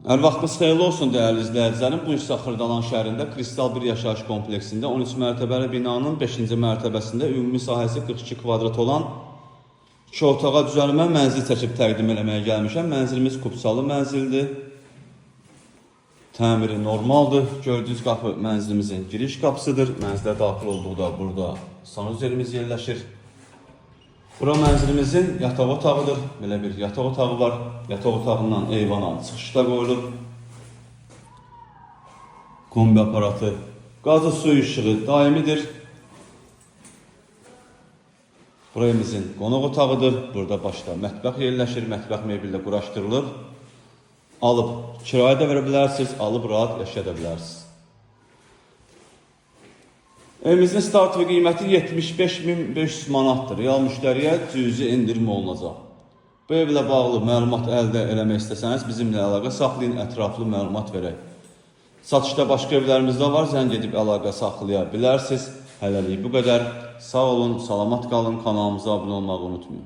Hər vaxtınız xeyirli olsun dəyərli izləyicilərim. Bu isə Xırdalan şəhərində Kristal bir yaşayış kompleksində 13 mərtəbəli binanın 5-ci mərtəbəsində ümumi sahəsi 42 kvadrat olan 2 otağa düzəlmə mənzil çəkib təqdim eləməyə gəlmişəm. Mənzilimiz kupçalı mənzildir. Təmiri normaldır. Gördüyünüz qapı mənzilimizin giriş qapısıdır. Mənzilə daxil olduqda burada sanuzerimiz yerləşir. Bura mənzilimizin yataq otağıdır. Belə bir yataq otağı var. Yataq otağından eyvana çıxışda qoyulur. Kombi aparatı, qazı suyu işığı daimidir. Burayımızın qonaq otağıdır. Burada başda mətbəx yerləşir. Mətbəx mebellə quraşdırılıb. Alıb kirayə də verə bilərsiniz, alıb rahat yaşaya da bilərsiniz. Evimizin start və qiyməti 75.500 manatdır. Real müştəriyə cüzi endirim olunacaq. Bu evlə bağlı məlumat əldə eləmək istəsəniz bizimlə əlaqə saxlayın, ətraflı məlumat verək. Satışda başqa evlərimiz də var, zəng edib əlaqə saxlaya bilərsiniz. Hələlik bu qədər. Sağ olun, salamat qalın, kanalımıza abunə olmağı unutmayın.